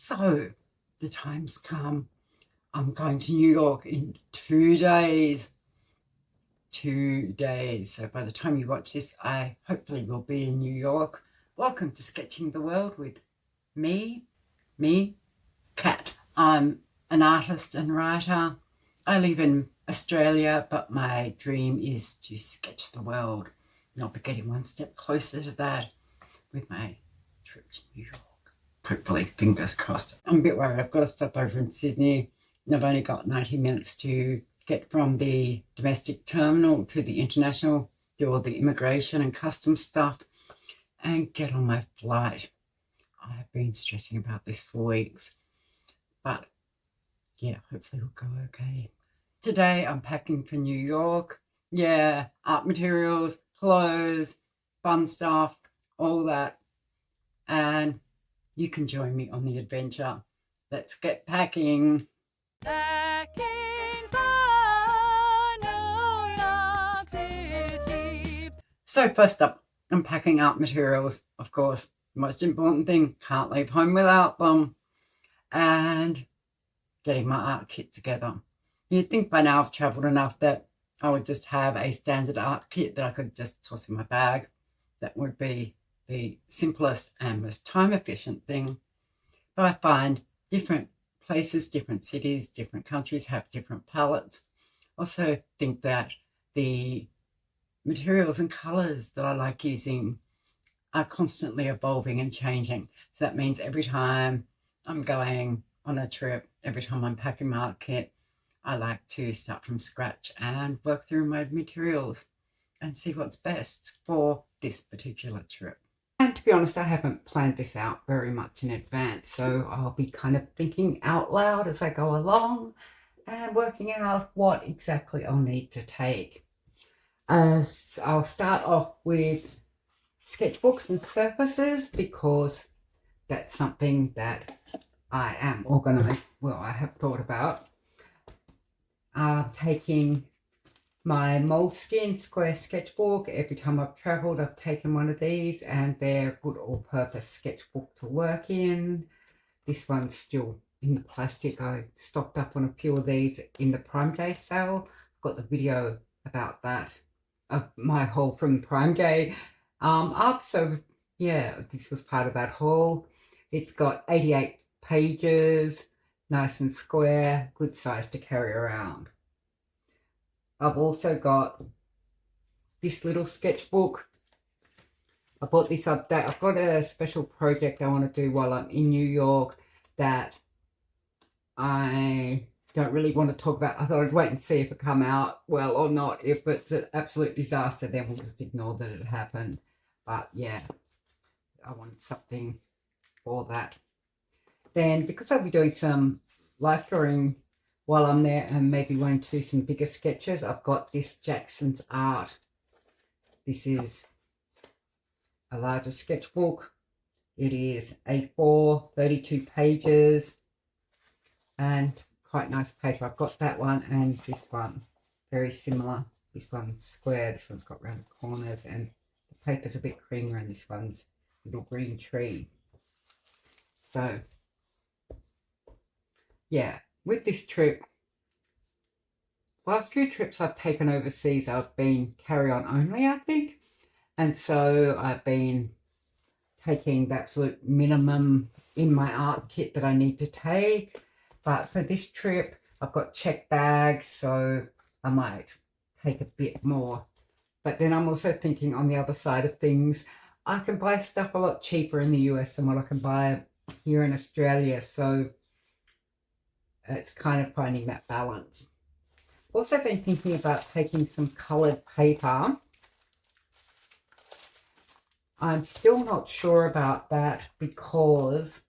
So the time's come. I'm going to New York in 2 days. 2 days. So by the time you watch this, I hopefully will be in New York. Welcome to Sketching the World with me, Kat. I'm an artist and writer. I live in Australia, but my dream is to sketch the world. And I'll be getting one step closer to that with my trip to New York. Hopefully, fingers crossed. I'm a bit worried. I've got to stop over in Sydney. I've only got 90 minutes to get from the domestic terminal to the international, do all the immigration and customs stuff, and get on my flight. I've been stressing about this for weeks, but yeah, hopefully it'll go okay. Today I'm packing for New York. Yeah, art materials, clothes, fun stuff, all that. And you can join me on the adventure. Let's get packing. Packing for New York City. So first up, I'm packing art materials, of course. Most important thing, can't leave home without them. And getting my art kit together. You'd think by now I've travelled enough that I would just have a standard art kit that I could just toss in my bag. That would be the simplest and most time efficient thing. But I find different places, different cities, different countries have different palettes. Also think that the materials and colours that I like using are constantly evolving and changing. So that means every time I'm going on a trip, every time I'm packing my art kit, I like to start from scratch and work through my materials and see what's best for this particular trip. And to be honest, I haven't planned this out very much in advance, so I'll be kind of thinking out loud as I go along and working out what exactly I'll need to take. I'll start off with sketchbooks and surfaces because that's something that I am organised. Well, I have thought about taking my Moleskine square sketchbook. Every time I've travelled, I've taken one of these, and they're a good all-purpose sketchbook to work in. This one's still in the plastic. I stocked up on a few of these in the Prime Day sale. I've got the video about that, of my haul from Prime Day up. So yeah, this was part of that haul. It's got 88 pages, nice and square, good size to carry around. I've also got this little sketchbook. I bought this update. I've got a special project I want to do while I'm in New York that I don't really want to talk about. I thought I'd wait and see if it come out well or not. If it's an absolute disaster, then we'll just ignore that it happened. But yeah, I wanted something for that. Then because I'll be doing some life drawing while I'm there and maybe wanting to do some bigger sketches, I've got this Jackson's Art. This is a larger sketchbook. It is A4, 32 pages, and quite nice paper. I've got that one and this one, very similar. This one's square, this one's got round corners, and the paper's a bit creamier, and this one's a little green tree. So yeah, with this trip, last few trips I've taken overseas, I've been carry-on only, I think. And so I've been taking the absolute minimum in my art kit that I need to take. But for this trip, I've got check bags, so I might take a bit more. But then I'm also thinking on the other side of things, I can buy stuff a lot cheaper in the US than what I can buy here in Australia. So it's kind of finding that balance. I've also been thinking about taking some coloured paper. I'm still not sure about that because,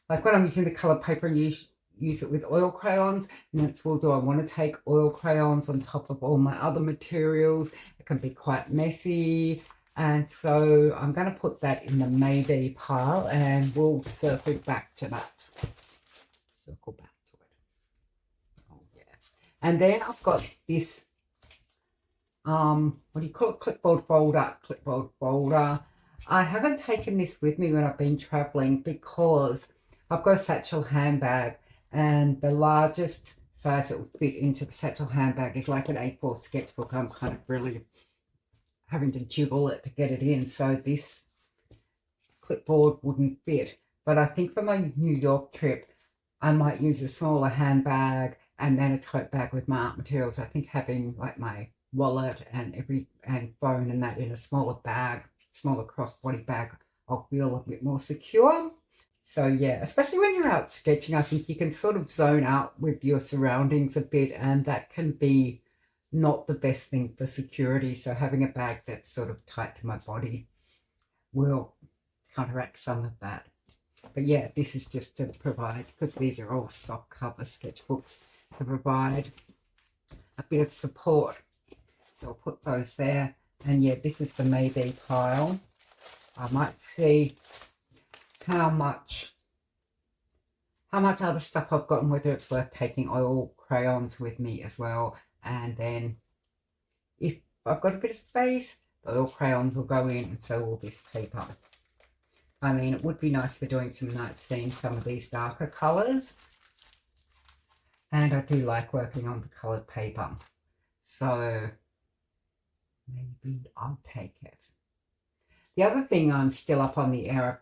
like, when I'm using the coloured paper and use it with oil crayons, and that's, well, do I want to take oil crayons on top of all my other materials? It can be quite messy. And so I'm going to put that in the maybe pile, and we'll circle back to that. Circle back. And then I've got this, what do you call it? Clipboard folder. I haven't taken this with me when I've been traveling because I've got a satchel handbag, and the largest size that will fit into the satchel handbag is like an A4 sketchbook. I'm kind of really having to jiggle it to get it in, so this clipboard wouldn't fit. But I think for my New York trip, I might use a smaller handbag and then a tote bag with my art materials. I think having like my wallet and phone and that in a smaller bag, smaller crossbody bag, I'll feel a bit more secure. So yeah, especially when you're out sketching, I think you can sort of zone out with your surroundings a bit, and that can be not the best thing for security. So having a bag that's sort of tight to my body will counteract some of that. But yeah, this is just to provide, because these are all soft cover sketchbooks, to provide a bit of support. So I'll put those there. And yeah, this is the maybe pile. I might see how much other stuff I've got and whether it's worth taking oil crayons with me as well. And then if I've got a bit of space, the oil crayons will go in, and so will this paper. I mean, it would be nice for doing some night scenes, some of these darker colours. And I do like working on the coloured paper. So maybe I'll take it. The other thing I'm still up in the air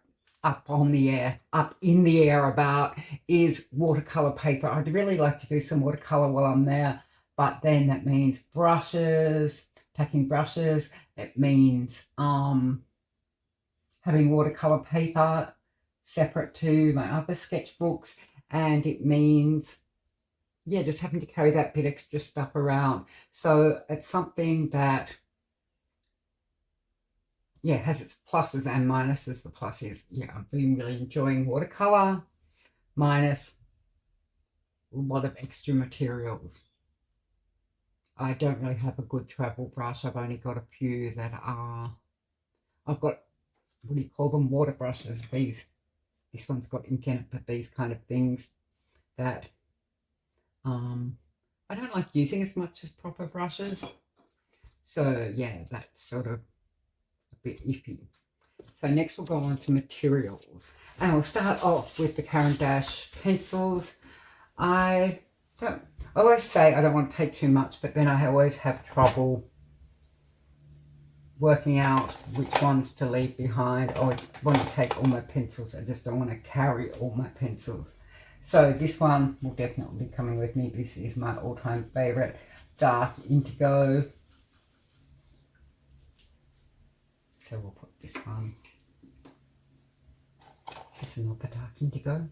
about is watercolor paper. I'd really like to do some watercolor while I'm there, but then that means brushes, packing brushes. It means having watercolor paper separate to my other sketchbooks, and it means, yeah, just having to carry that bit extra stuff around. So it's something that, yeah, has its pluses and minuses. The plus is, yeah, I've been really enjoying watercolor, minus a lot of extra materials. I don't really have a good travel brush. I've only got a few that are, I've got, what do you call them, water brushes. This one's got ink in it, but these kind of things that I don't like using as much as proper brushes. So yeah, that's sort of a bit iffy. So next we'll go on to materials, and we'll start off with the Caran pencils. I always say I don't want to take too much, but then I always have trouble working out which ones to leave behind. I want to take all my pencils. I just don't want to carry all my pencils. So this one will definitely be coming with me. This is my all-time favorite, dark indigo. So we'll put this one. Is this another dark indigo?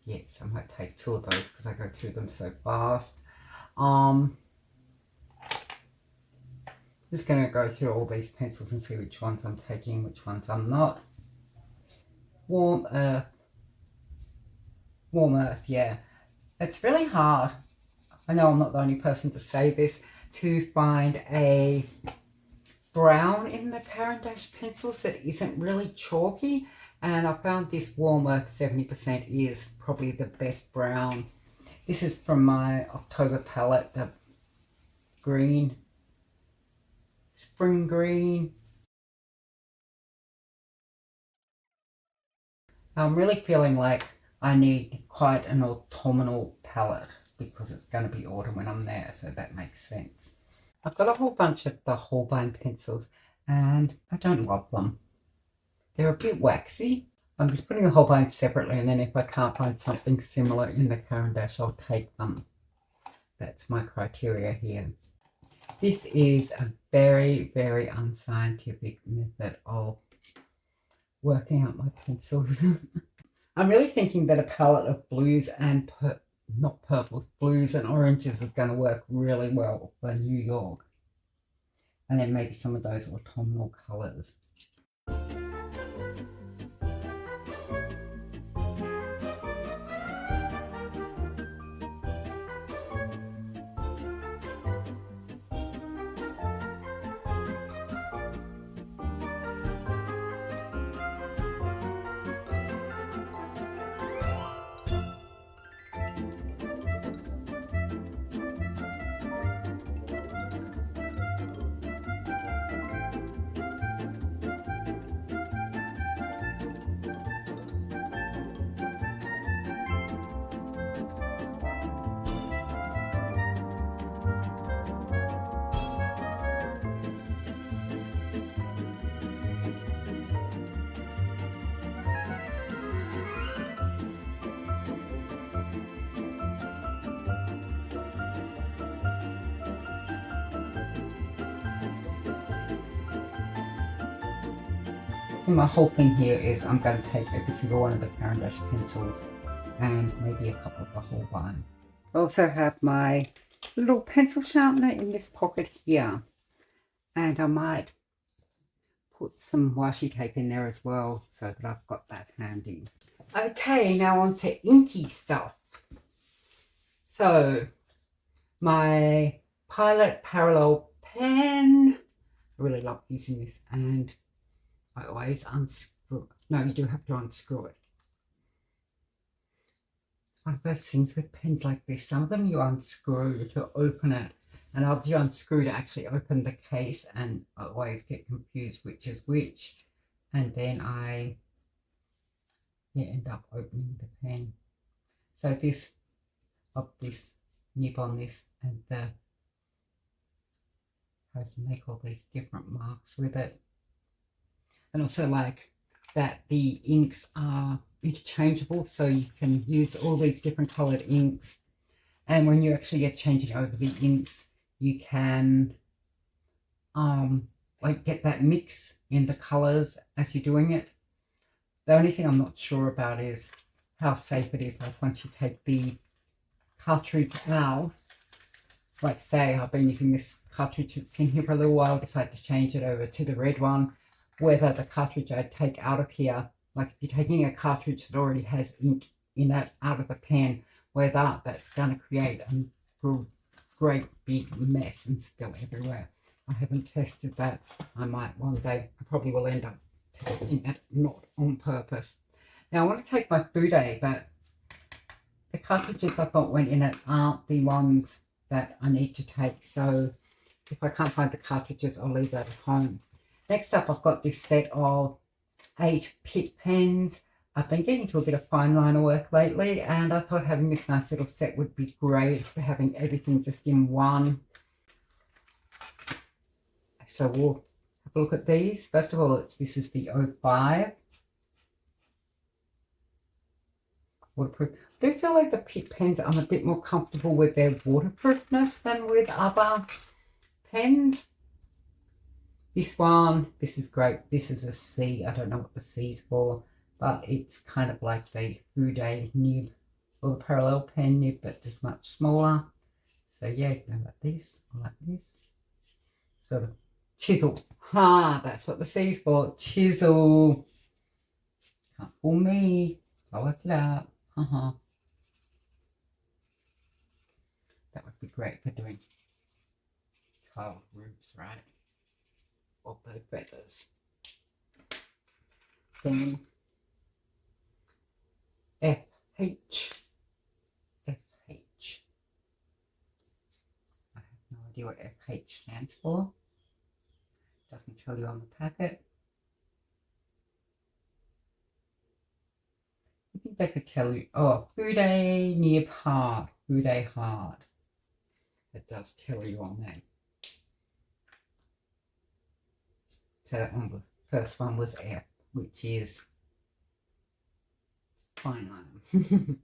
Yes, I might take two of those because I go through them so fast. Just going to go through all these pencils and see which ones I'm taking, which ones I'm not. Warm earth, yeah. It's really hard, I know I'm not the only person to say this, to find a brown in the Caran pencils that isn't really chalky. And I found this warm earth 70% is probably the best brown. This is from my October palette, the green, spring green. I'm really feeling like I need quite an autumnal palette because it's going to be autumn when I'm there, so that makes sense. I've got a whole bunch of the Holbein pencils and I don't love them. They're a bit waxy. I'm just putting the Holbein separately, and then if I can't find something similar in the Caran I'll take them. That's my criteria here. This is a very, very unscientific method of working out my pencils. I'm really thinking that a palette of blues and not purples, blues and oranges is going to work really well for New York. And then maybe some of those autumnal colours. think my whole thing here is I'm going to take every single one of the Caran pencils and maybe a couple of the whole one. I also have my little pencil sharpener in this pocket here, and I might put some washi tape in there as well so that I've got that handy. Okay, now on to inky stuff. So my Pilot Parallel pen, I really love using this, and I always unscrew it. No, you do have to unscrew it. It's one of those things with pens like this. Some of them you unscrew to open it, and others you unscrew to actually open the case, and I always get confused which is which. And then I end up opening the pen. So this nib on this, and how to make all these different marks with it. And also like that the inks are interchangeable, so you can use all these different coloured inks. And when you actually are changing over the inks, you can like get that mix in the colours as you're doing it. The only thing I'm not sure about is how safe it is, like once you take the cartridge out. Like say I've been using this cartridge that's in here for a little while, decided to change it over to the red one, whether the cartridge I take out of here, like if you're taking a cartridge that already has ink in it out of the pen, whether that's going to create a great big mess and spill everywhere. I haven't tested that. I might one day. I probably will end up testing it, not on purpose. Now I want to take my Fude, but the cartridges I've got went in it aren't the ones that I need to take. So if I can't find the cartridges, I'll leave that at home. Next up, I've got this set of 8 Pitt pens. I've been getting to a bit of fine liner work lately, and I thought having this nice little set would be great for having everything just in one. So we'll have a look at these. First of all, this is the 05. Waterproof. I do feel like the Pitt pens, I'm a bit more comfortable with their waterproofness than with other pens. This one, this is great. This is a C. I don't know what the C's for, but it's kind of like the Fude nib or the parallel pen nib, but just much smaller. So yeah, you know, like this, or like this. Sort of chisel. That's what the C's for. Chisel. Can't fool me. I worked it out. That would be great for doing tiled roofs, right? Or bird feathers. Then FH. I have no idea what FH stands for. Doesn't tell you on the packet. I think they could tell you. Oh, Fude nib hard. Fude hard. It does tell you on that. So that one, the first one was F, which is fine line.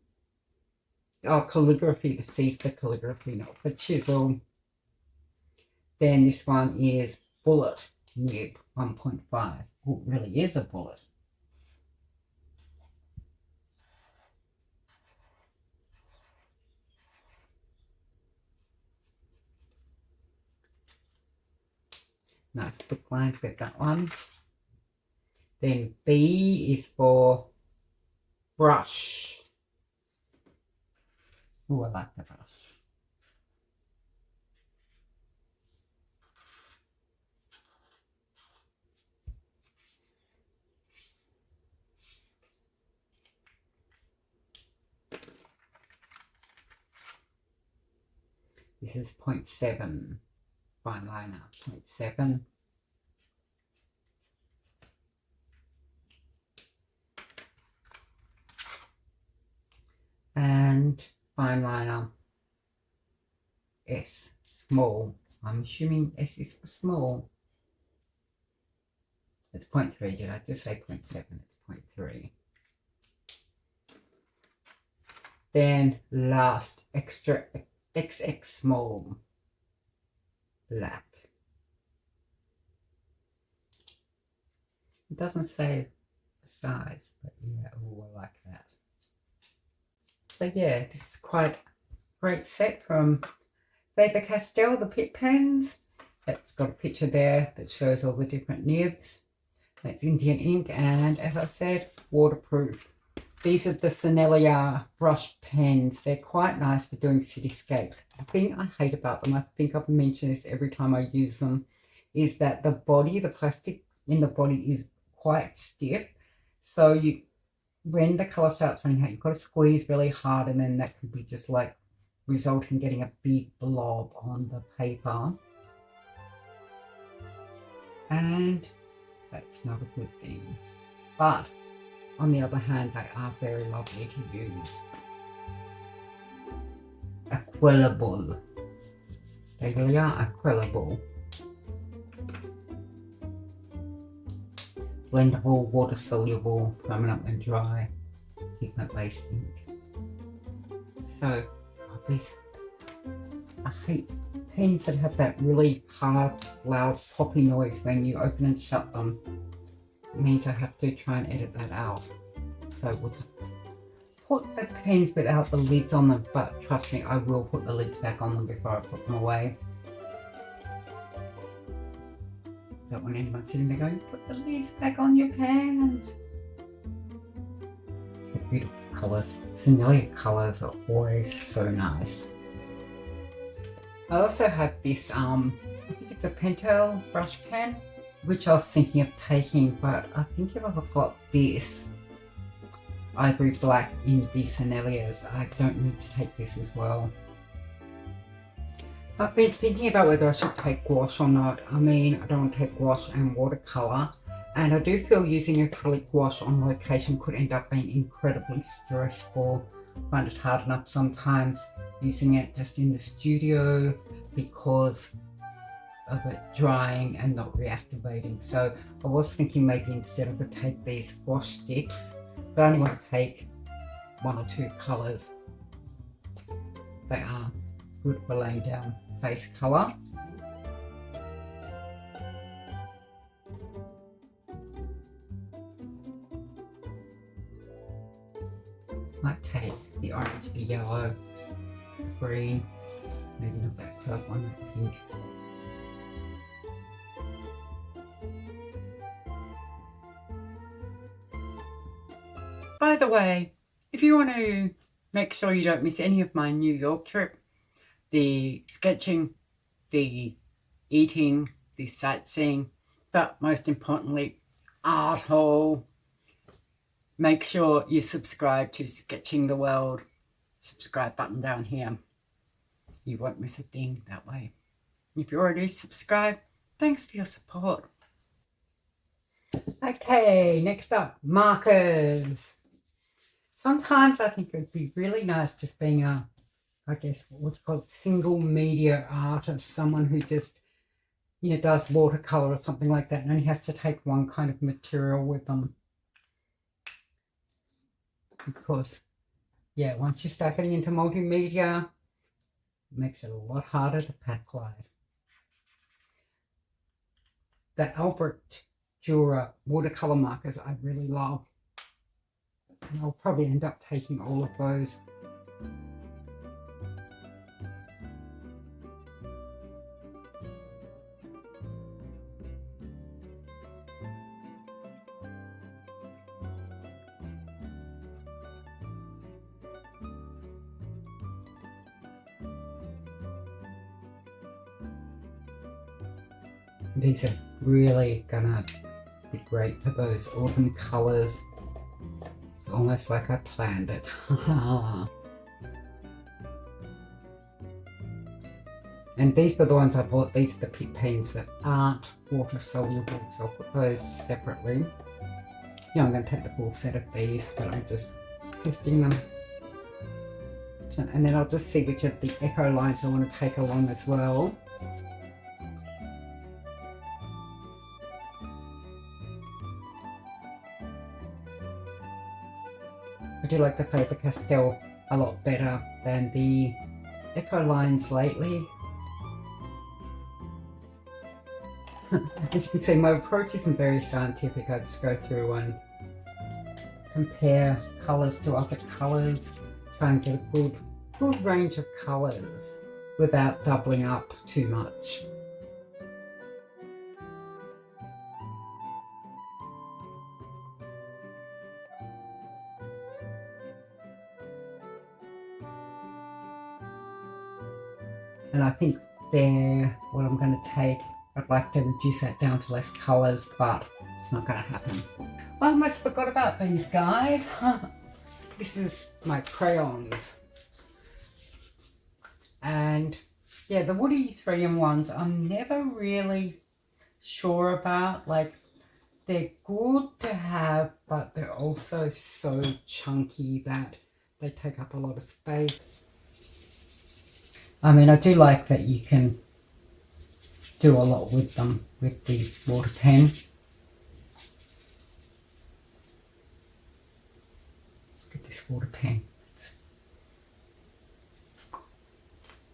Oh, calligraphy. The C's for calligraphy, not for chisel. Then this one is bullet nib 1.5. Oh, it really is a bullet. Nice thick lines with that one. Then B is for brush. Oh, I like the brush. This is 0.7 fine liner, 0.7. And fine liner S, small. I'm assuming S is for small. It's 0.3, did I just say 0.7? It's 0.3. Then last, extra XX small, black. It doesn't say the size, but yeah, oh, I like that. So yeah, this is quite a great set from Faber-Castell, the Pitt pens. It's got a picture there that shows all the different nibs. That's Indian ink, and as I said, waterproof. These are the Sennelier brush pens. They're quite nice for doing cityscapes. The thing I hate about them, I think I've mentioned this every time I use them, is that the body, the plastic in the body is quite stiff. So when the colour starts running out, you've got to squeeze really hard, and then that can be just like result in getting a big blob on the paper. And that's not a good thing. But on the other hand, they are very lovely to use. Aquillable. They really are aquillable. Blendable, water soluble, permanent and dry, pigment based ink. So, I hate pens that have that really hard, loud, poppy noise when you open and shut them. It means I have to try and edit that out. So we'll just put the pens without the lids on them, but trust me, I will put the lids back on them before I put them away. Don't want anyone sitting there going, put the lids back on your pens. The beautiful colours. Sennelier colours are always so nice. I also have this, I think it's a Pentel brush pen, which I was thinking of taking, but I think if I've got this ivory black in the Senneliers, I don't need to take this as well. I've been thinking about whether I should take gouache or not. I mean, I don't want to take gouache and watercolor, and I do feel using acrylic gouache on location could end up being incredibly stressful. I find it hard enough sometimes using it just in the studio because of it drying and not reactivating. So I was thinking maybe instead of take these gouache sticks, but I only want to take 1 or 2 colours. They are good for laying down face colour. Might take the orange, the yellow, the green, maybe not that purple one, that pink. By the way, if you want to make sure you don't miss any of my New York trip, the sketching, the eating, the sightseeing, but most importantly, art haul, make sure you subscribe to Sketching the World. Subscribe button down here. You won't miss a thing that way. If you already subscribed, thanks for your support. Okay, next up, markers. Sometimes I think it would be really nice just being a, I guess, what's called single media artist, someone who just, does watercolor or something like that and only has to take one kind of material with them. Because, yeah, once you start getting into multimedia, it makes it a lot harder to backlight. The Albert Dürer watercolor markers I really love. And I'll probably end up taking all of those. These are really gonna be great for those autumn colours. It's almost like I planned it. And these were the ones I bought. These are the Pitt pens that aren't water soluble, so I'll put those separately. I'm going to take the full set of these, but I'm just testing them. And then I'll just see which of the Ecolines I want to take along as well. I do like the Faber-Castell a lot better than the Ecolines lately. As you can see, my approach isn't very scientific. I just go through and compare colours to other colours, try and get a good range of colours without doubling up too much. And I think there, what I'm going to take, I'd like to reduce that down to less colours, but it's not going to happen. I almost forgot about these guys. This is my crayons. And yeah, the woody 3-in-1s, I'm never really sure about. Like, they're good to have, but they're also so chunky that they take up a lot of space. I mean, I do like that you can do a lot with them with the water pen. Look at this water pen. It's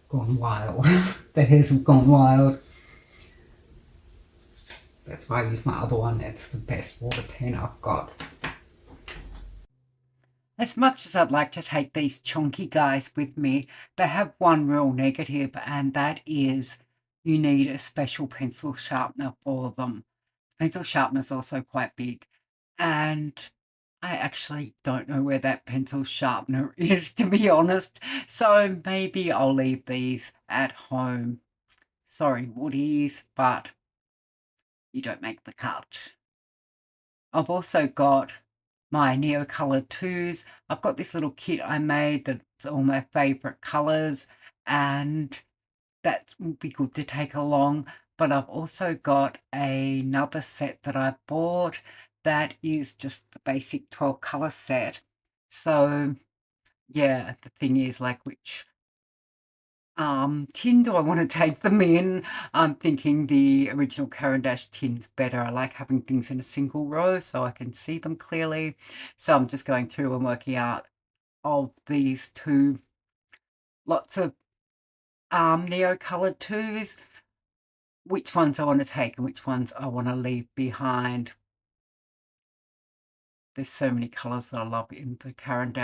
gone wild. The hairs have gone wild. That's why I use my other one. It's the best water pen I've got. As much as I'd like to take these chunky guys with me, they have one real negative, and that is you need a special pencil sharpener for them. Pencil sharpener is also quite big, and I actually don't know where that pencil sharpener is, to be honest. So maybe I'll leave these at home. Sorry, woodies, but you don't make the cut. I've also got my neocolor 2s. I've got this little kit I made that's all my favourite colours, and that would be good to take along. But I've also got another set that I bought that is just the basic 12 colour set. So yeah, the thing is, like, which tin do I want to take them in? I'm thinking the original Caran tin's better. I like having things in a single row so I can see them clearly. So I'm just going through and working out of these two lots of neocolor 2s, which ones I want to take and which ones I want to leave behind. There's so many colours that I love in the Caran.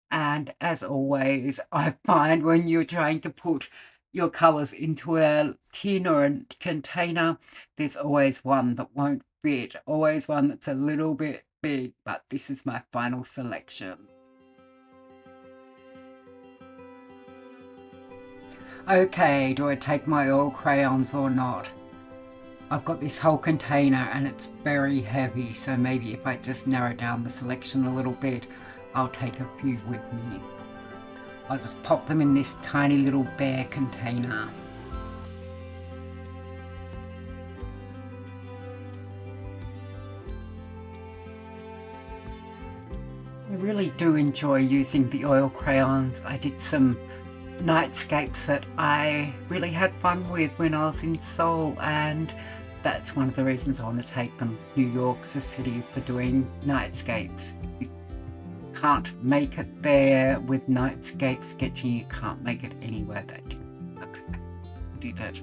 And as always, I find when you're trying to put your colours into a tin or a container, there's always one that won't fit, always one that's a little bit big, but this is my final selection. Okay, do I take my oil crayons or not? I've got this whole container and it's very heavy, so maybe if I just narrow down the selection a little bit, I'll take a few with me. I'll just pop them in this tiny little bare container. I really do enjoy using the oil crayons. I did some nightscapes that I really had fun with when I was in Seoul, and that's one of the reasons I want to take them. New York's a city for doing nightscapes. You can't make it there with nightscape sketching. You can't make it anywhere that you did it.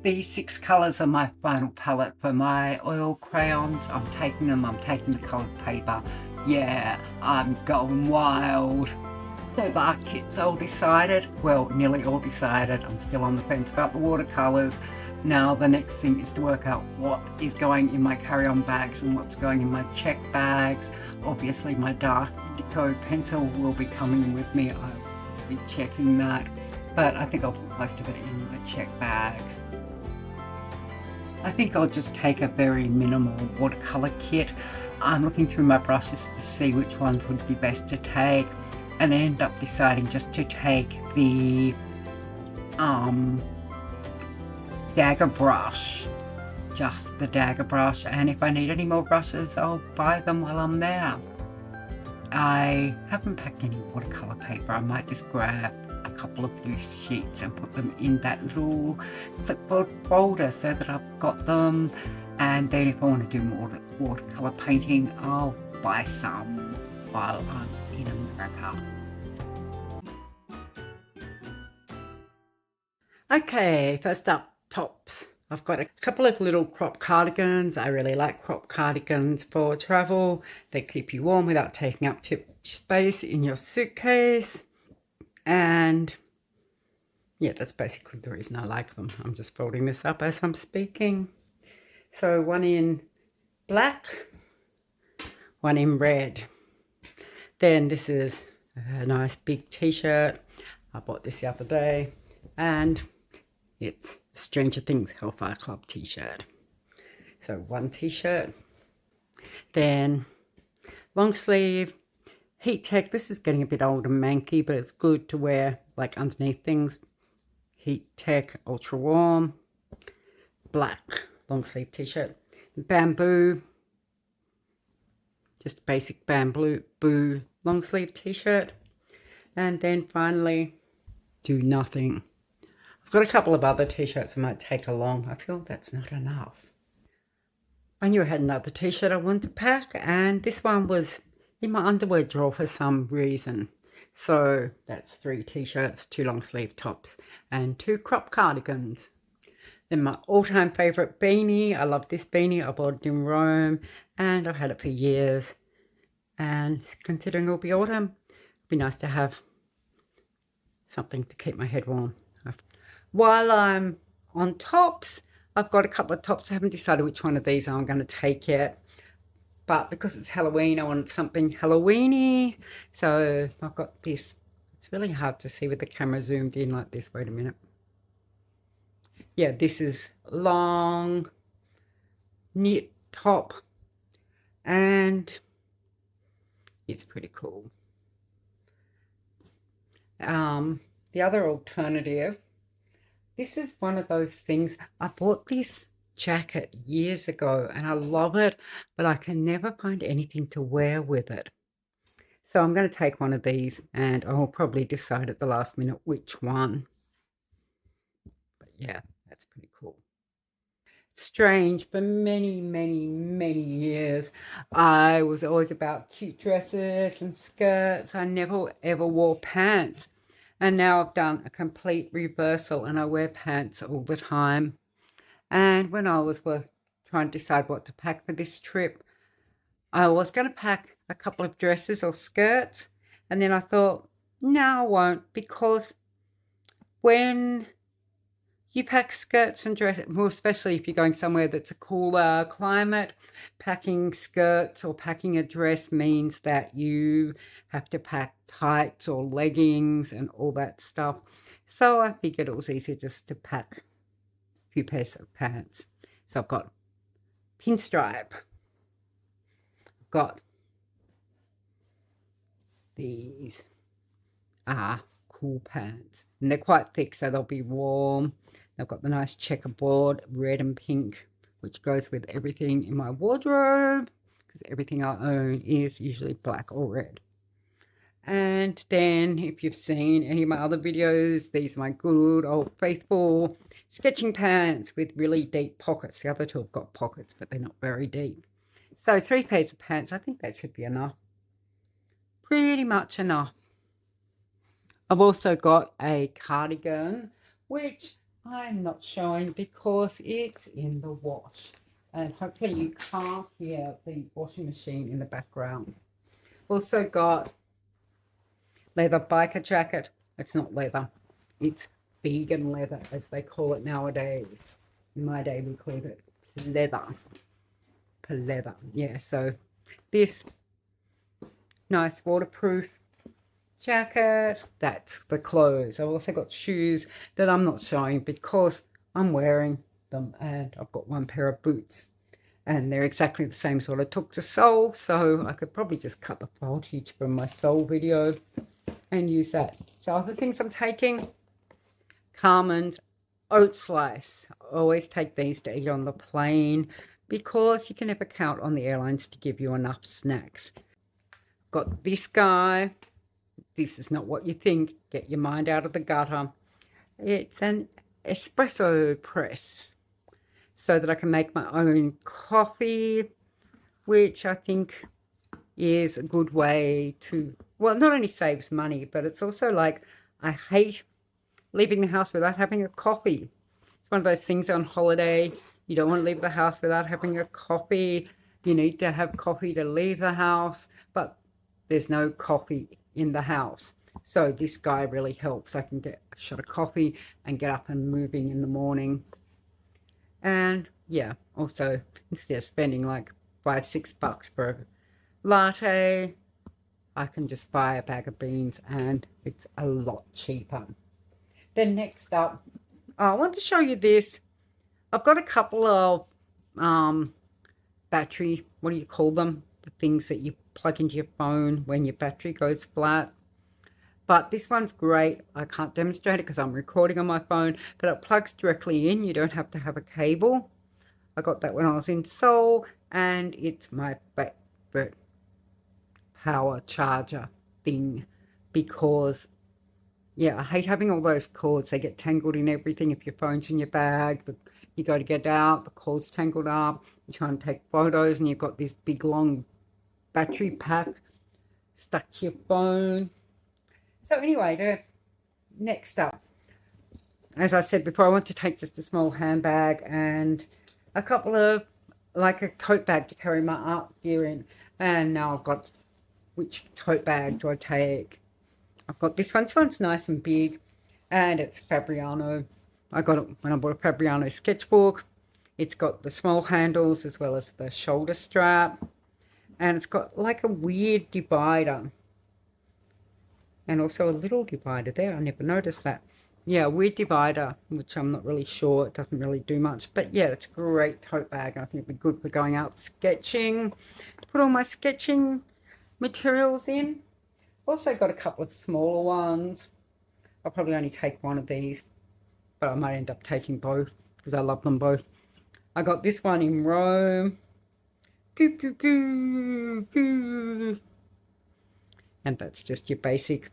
These 6 colours are my final palette for my oil crayons. I'm taking the coloured paper. Yeah, I'm going wild. So the kit's all decided, well, nearly all decided. I'm still on the fence about the watercolours. Now the next thing is to work out what is going in my carry-on bags and what's going in my check bags. Obviously my dark indigo pencil will be coming with me. I'll be checking that, but I think I'll put most of it in the check bags. I think I'll just take a very minimal watercolour kit. I'm looking through my brushes to see which ones would be best to take, and end up deciding just to take the dagger brush, just the dagger brush, and if I need any more brushes I'll buy them while I'm there. I haven't packed any watercolour paper. I might just grab a couple of loose sheets and put them in that little clipboard folder so that I've got them, and then if I want to do more watercolour painting I'll buy some while I'm in America. Okay, first up, tops. I've got a couple of little crop cardigans. I really like crop cardigans for travel. They keep you warm without taking up too much space in your suitcase. And yeah, that's basically the reason I like them. I'm just folding this up as I'm speaking. So one in black, one in red. Then this is a nice big t-shirt. I bought this the other day, and it's Stranger Things Hellfire Club t-shirt. So one t-shirt. Then long sleeve, Heat Tech. This is getting a bit old and manky, but it's good to wear like underneath things. Heat Tech Ultra Warm, black long sleeve t-shirt. Bamboo, just basic bamboo long sleeve t-shirt. And then finally, Do Nothing. I've got a couple of other t-shirts I might take along. I feel that's not enough. I knew I had another t-shirt I wanted to pack, and this one was in my underwear drawer for some reason. So that's 3 t-shirts, 2 long sleeve tops, and 2 crop cardigans. Then my all-time favourite beanie. I love this beanie. I bought it in Rome, and I've had it for years. And considering it'll be autumn, it'd be nice to have something to keep my head warm. While I'm on tops, I've got a couple of tops. I haven't decided which one of these I'm going to take yet. But because it's Halloween, I wanted something Halloweeny. So I've got this. It's really hard to see with the camera zoomed in like this. Wait a minute. Yeah, this is long knit top. And it's pretty cool. The other alternative, this is one of those things. I bought this jacket years ago and I love it, but I can never find anything to wear with it. So I'm going to take one of these, and I'll probably decide at the last minute which one. But yeah, that's pretty cool. Strange, for many, many, many years, I was always about cute dresses and skirts. I never ever wore pants. And now I've done a complete reversal and I wear pants all the time. And when I was trying to decide what to pack for this trip, I was going to pack a couple of dresses or skirts. And then I thought, no, I won't, because when you pack skirts and dresses, well, especially if you're going somewhere that's a cooler climate, packing skirts or packing a dress means that you have to pack tights or leggings and all that stuff. So I figured it was easier just to pack a few pairs of pants. So I've got pinstripe. I've got these cool pants. And they're quite thick, so they'll be warm. I've got the nice checkerboard, red and pink, which goes with everything in my wardrobe, because everything I own is usually black or red. And then if you've seen any of my other videos, these are my good old faithful sketching pants with really deep pockets. The other 2 have got pockets, but they're not very deep. So 3 pairs of pants, I think that should be enough. Pretty much enough. I've also got a cardigan, which I'm not showing because it's in the wash. And hopefully you can't hear the washing machine in the background. Also got leather biker jacket. It's not leather. It's vegan leather, as they call it nowadays. In my day, we called it leather. Leather. Yeah, so this nice waterproof jacket. That's the clothes. I've also got shoes that I'm not showing because I'm wearing them, and I've got 1 pair of boots, and they're exactly the same sort I took to Seoul, so I could probably just cut the voltage from my Seoul video and use that. So other things I'm taking, Carmen's oat slice. I always take these to eat on the plane because you can never count on the airlines to give you enough snacks. Got this guy. This is not what you think. Get your mind out of the gutter. It's an espresso press so that I can make my own coffee, which I think is a good way to, well, not only saves money, but it's also like, I hate leaving the house without having a coffee. It's one of those things on holiday. You don't want to leave the house without having a coffee. You need to have coffee to leave the house, but there's no coffee in the house. So this guy really helps. I can get a shot of coffee and get up and moving in the morning. And yeah, also instead of spending like $5-6 for a latte, I can just buy a bag of beans and it's a lot cheaper. Then next up, I want to show you this. I've got a couple of battery, what do you call them? The things that you plug into your phone when your battery goes flat. But this one's great. I can't demonstrate it because I'm recording on my phone, but it plugs directly in. You don't have to have a cable. I got that when I was in Seoul, and it's my favorite power charger thing because, yeah, I hate having all those cords. They get tangled in everything. If your phone's in your bag, you go to get out, the cord's tangled up. You try and take photos, and you've got this big, long battery pack stuck to your phone. So anyway, next up, as I said before, I want to take just a small handbag and a couple of, like a tote bag to carry my art gear in. And now I've got, which tote bag do I take? I've got this one. This one's nice and big, and it's Fabriano. I got it when I bought a Fabriano sketchbook. It's got the small handles as well as the shoulder strap, and it's got like a weird divider. And also a little divider there. I never noticed that. Yeah, weird divider, which I'm not really sure. It doesn't really do much. But yeah, it's a great tote bag. I think it'd be good for going out sketching. To put all my sketching materials in. Also got a couple of smaller ones. I'll probably only take one of these, but I might end up taking both because I love them both. I got this one in Rome. Pew, pew, pew, pew. And that's just your basic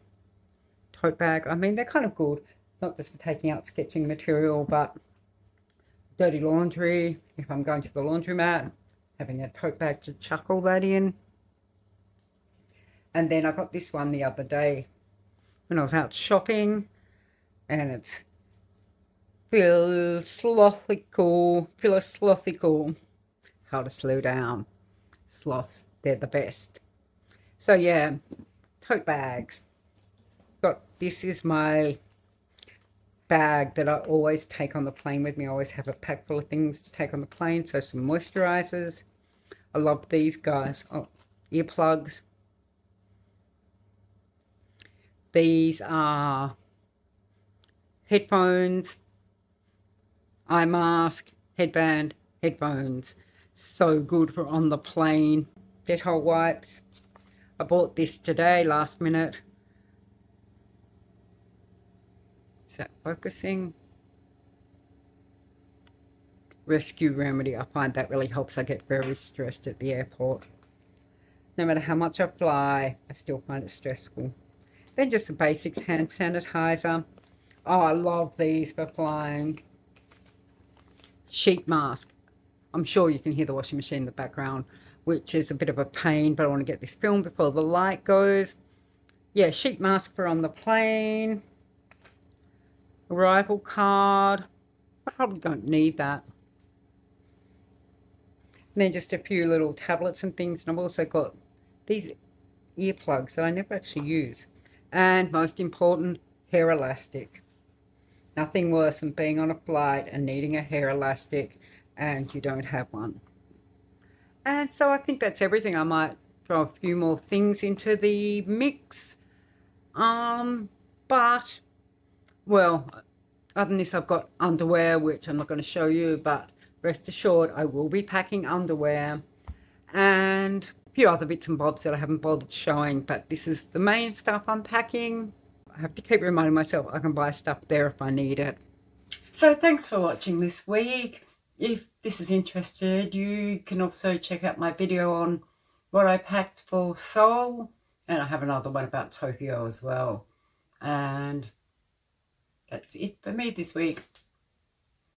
tote bag. I mean, they're kind of good, not just for taking out sketching material, but dirty laundry. If I'm going to the laundromat, having a tote bag to chuck all that in. And then I got this one the other day when I was out shopping, and it's philosophical. How to slow down. Sloths, they're the best. So yeah, tote bags. This is my bag that I always take on the plane with me. I always have a pack full of things to take on the plane. So some moisturizers. I love these guys. Oh, earplugs. These are headphones, eye mask, headband, headphones. So good for on the plane. Dettol wipes. I bought this today, last minute. Is that focusing? Rescue Remedy. I find that really helps. I get very stressed at the airport. No matter how much I fly, I still find it stressful. Then just the basics, hand sanitizer. Oh, I love these for flying. Sheet mask. I'm sure you can hear the washing machine in the background, which is a bit of a pain, but I want to get this filmed before the light goes. Yeah, sheet mask for on the plane. Arrival card. I probably don't need that. And then just a few little tablets and things. And I've also got these earplugs that I never actually use. And most important, hair elastic. Nothing worse than being on a flight and needing a hair elastic and you don't have one. And so I think that's everything. I might throw a few more things into the mix. But, well, other than this, I've got underwear, which I'm not going to show you, but rest assured I will be packing underwear and a few other bits and bobs that I haven't bothered showing, but this is the main stuff I'm packing. I have to keep reminding myself I can buy stuff there if I need it. So thanks for watching this week. If this is interested, you can also check out my video on what I packed for Seoul, and I have another one about Tokyo as well. And that's it for me this week.